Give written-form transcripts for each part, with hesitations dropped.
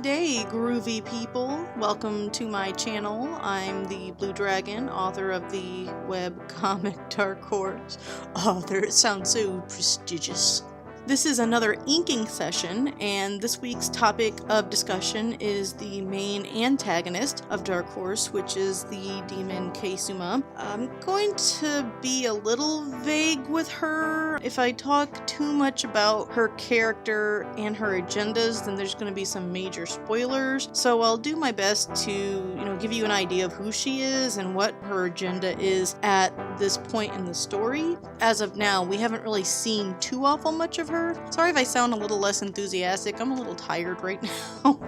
day, groovy people. Welcome to my channel. I'm the Blue Dragon, author of the webcomic Dark Horse. Author, it sounds so prestigious. This is another inking session, and this week's topic of discussion is the main antagonist of Dark Horse, which is the demon Keisuma. I'm going to be a little vague with her. If I talk too much about her character and her agendas, then there's going to be some major spoilers. So I'll do my best to, give you an idea of who she is and what her agenda is at this point in the story. As of now, we haven't really seen too awful much of her. Sorry if I sound a little less enthusiastic. I'm a little tired right now.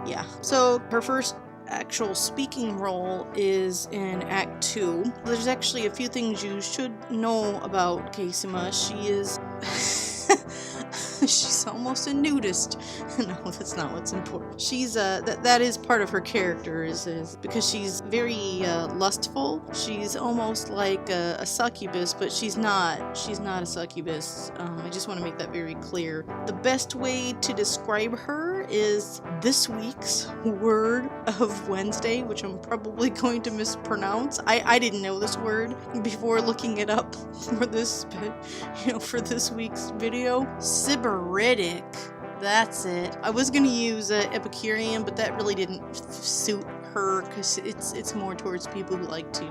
Yeah. So her first actual speaking role is in Act 2. There's actually a few things you should know about Keisuma. She is... she's almost a nudist. No, that's not what's important. She's that is part of her character is because she's very lustful. She's almost like a succubus, but she's not a succubus. I just want to make that very clear. The best way to describe her is this week's word of Wednesday, which I'm probably going to mispronounce. I didn't know this word before looking it up for this week's video. Sybaritic. That's it. I was gonna use Epicurean, but that really didn't suit her because it's more towards people who like to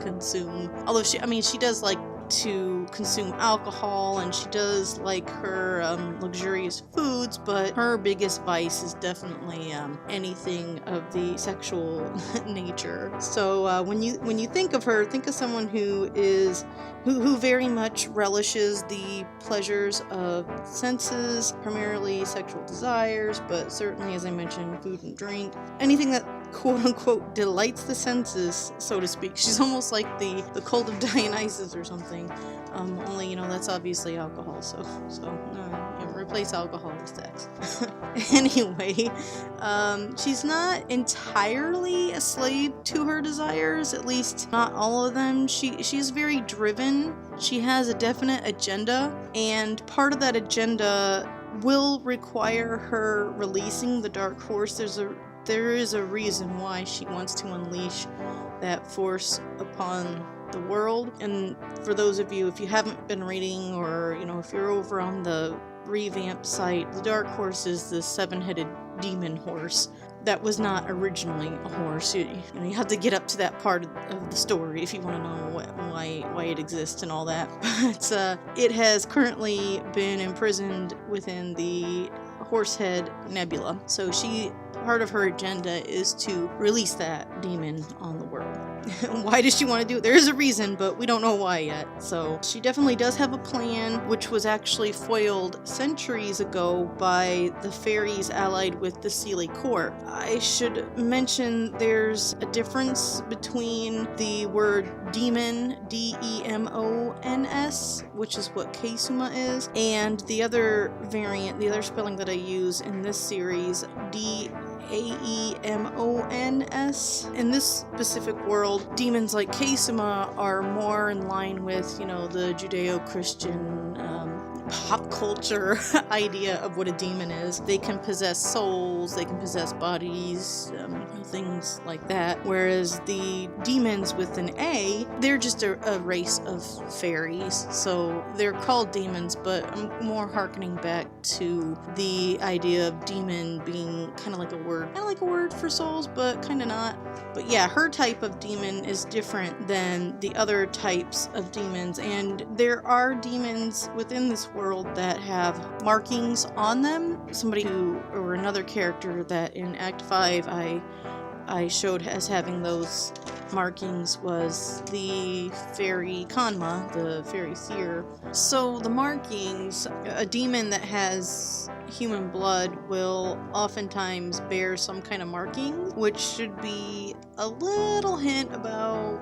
consume. Although she does like to consume alcohol, and she does like her luxurious foods, but her biggest vice is definitely anything of the sexual nature. So when you think of her, think of someone who very much relishes the pleasures of senses, primarily sexual desires, but certainly, as I mentioned, food and drink, anything that quote-unquote delights the senses, so to speak. She's almost like the cult of Dionysus or something, only that's obviously alcohol, so replace alcohol with sex. Anyway, she's not entirely a slave to her desires, at least not all of them. She's very driven. She has a definite agenda, and part of that agenda will require her releasing the Dark Horse. There is a reason why she wants to unleash that force upon the world. And for those of you, if you haven't been reading, or if you're over on the revamp site, the Dark Horse is the seven-headed demon horse that was not originally a horse. You have to get up to that part of the story if you want to know why it exists and all that. But it has currently been imprisoned within the Horsehead Nebula. So part of her agenda is to release that demon on the world. Why does she want to do it? There is a reason, but we don't know why yet. So she definitely does have a plan, which was actually foiled centuries ago by the fairies allied with the Unsealed Court. I should mention there's a difference between the word demon, D-E-M-O-N-S, which is what Keisuma is, and the other variant, the other spelling that I use in this series, D-A-E-M-O-N-S. In this specific world, demons like Keisuma are more in line with, the Judeo-Christian pop culture idea of what a demon is. They can possess souls, they can possess bodies, things like that. Whereas the demons with an A, they're just a race of fairies. So they're called demons, but I'm more hearkening back to the idea of demon being kind of like a word for souls, but kind of not. But yeah, her type of demon is different than the other types of demons, and there are demons within this world that have markings on them. Another character that in Act 5 I showed as having those markings was the fairy Kanma, the fairy seer. So the markings, a demon that has human blood will oftentimes bear some kind of marking, which should be a little hint about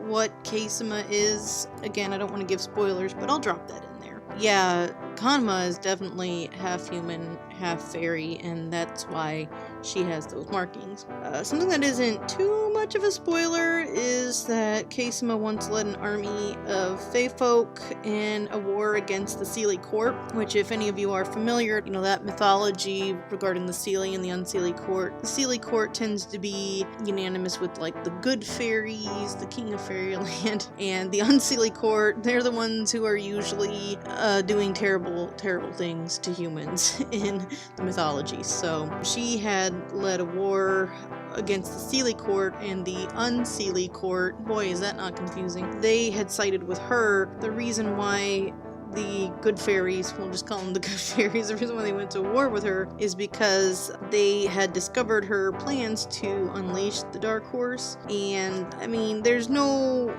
what Keisuma is. Again, I don't want to give spoilers, but I'll drop that in there. Yeah, Kanma is definitely half human, half fairy, and that's why she has those markings. Something that isn't too much of a spoiler is that Kasima once led an army of Fae folk in a war against the Unsealed Court, which, if any of you are familiar, you know that mythology regarding the Sealy and the Unsealed Court. The Unsealed Court tends to be unanimous with like the good fairies, the king of fairyland, and the Unsealed Court, they're the ones who are usually doing terrible things to humans in the mythology. So she had led a war against the Unsealed Court and the Unsealed Court. Boy, is that not confusing. They had sided with her. The reason why the good fairies, we'll just call them the good fairies, the reason why they went to war with her is because they had discovered her plans to unleash the Dark Horse. And I mean, there's no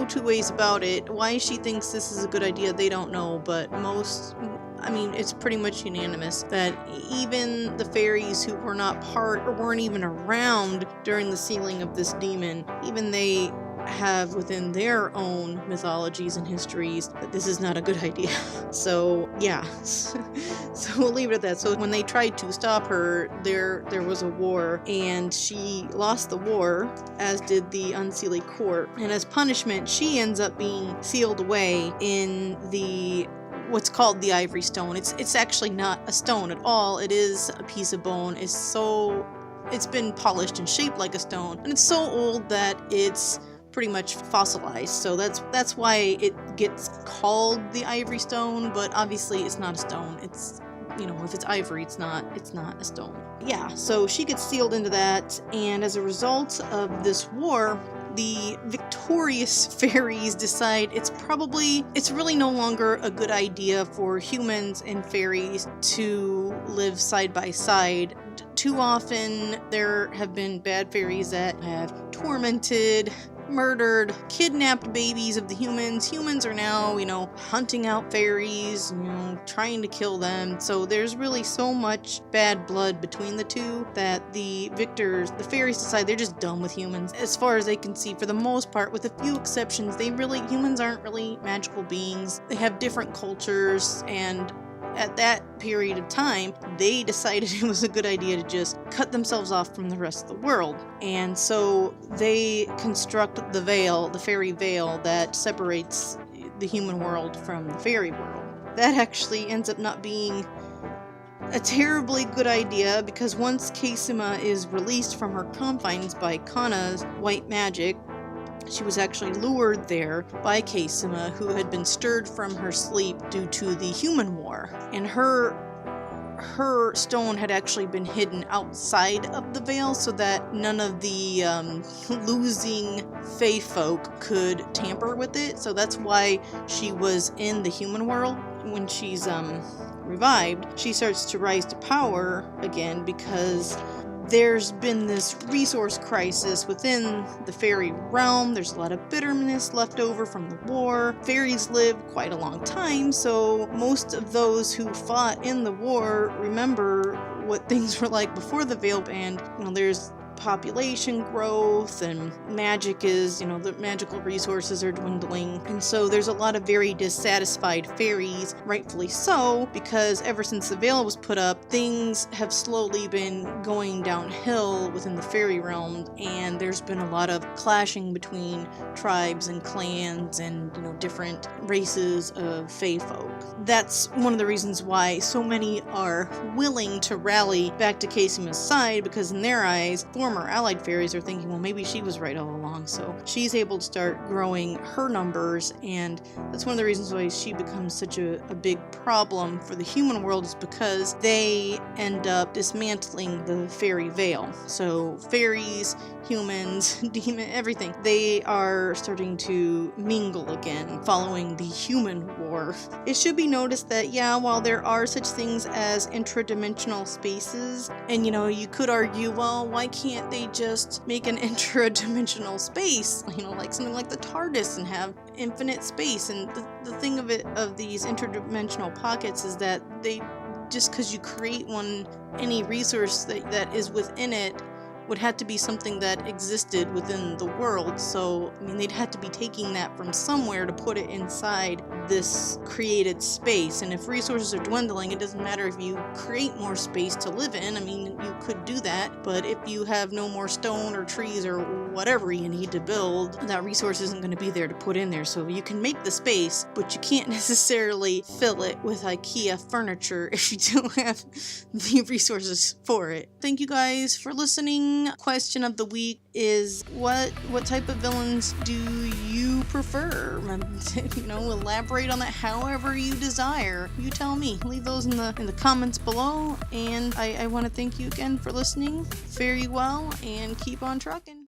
two ways about it. Why she thinks this is a good idea, they don't know, but it's pretty much unanimous that even the fairies who were not part or weren't even around during the sealing of this demon, even they have within their own mythologies and histories that this is not a good idea. So yeah, so we'll leave it at that. So when they tried to stop her, there was a war, and she lost the war, as did the Unsealed Court. And as punishment, she ends up being sealed away in the what's called the Ivory Stone. It's actually not a stone at all. It is a piece of bone. It's been polished and shaped like a stone, and it's so old that it's pretty much fossilized. So that's why it gets called the Ivory Stone, but obviously it's not a stone. It's, if it's ivory, it's not a stone. Yeah, so she gets sealed into that, and as a result of this war, the victorious fairies decide it's really no longer a good idea for humans and fairies to live side by side. Too often there have been bad fairies that have tormented, murdered, kidnapped babies of the humans. Humans are now, hunting out fairies, trying to kill them. So there's really so much bad blood between the two that the fairies decide they're just done with humans. As far as they can see, for the most part, with a few exceptions, humans aren't really magical beings. They have different cultures, and at that period of time, they decided it was a good idea to just cut themselves off from the rest of the world. And so they construct the fairy veil that separates the human world from the fairy world. That actually ends up not being a terribly good idea, because once Kasima is released from her confines by Kana's white magic, she was actually lured there by Kasima, who had been stirred from her sleep due to the human war. And her stone had actually been hidden outside of the veil so that none of the losing Fae folk could tamper with it. So that's why she was in the human world. When she's revived, she starts to rise to power again, because there's been this resource crisis within the fairy realm. There's a lot of bitterness left over from the war. Fairies live quite a long time, so most of those who fought in the war remember what things were like before the veil banned. There's population growth, and magic is, the magical resources are dwindling, and so there's a lot of very dissatisfied fairies, rightfully so, because ever since the veil was put up, things have slowly been going downhill within the fairy realm, and there's been a lot of clashing between tribes and clans and, different races of Fae folk. That's one of the reasons why so many are willing to rally back to Kasima's side, because in their eyes, former allied fairies are thinking, well, maybe she was right all along. So she's able to start growing her numbers, and that's one of the reasons why she becomes such a big problem for the human world, is because they end up dismantling the fairy veil. So fairies, humans, demon, everything, they are starting to mingle again following the human war. It should be noticed that, while there are such things as interdimensional spaces, and you could argue, well, why can't they just make an intradimensional space, like something like the TARDIS, and have infinite space? And the thing of these interdimensional pockets is that they, just because you create one, any resource that is within it would have to be something that existed within the world. So, they'd have to be taking that from somewhere to put it inside this created space. And if resources are dwindling, it doesn't matter if you create more space to live in. I mean, you could do that, but if you have no more stone or trees or whatever you need to build, that resource isn't going to be there to put in there. So you can make the space, but you can't necessarily fill it with IKEA furniture if you don't have the resources for it. Thank you guys for listening. Question of the week is what type of villains do you prefer? Elaborate on that however you desire. You tell me. Leave those in the comments below, and I want to thank you again for listening. Fare you well and keep on trucking.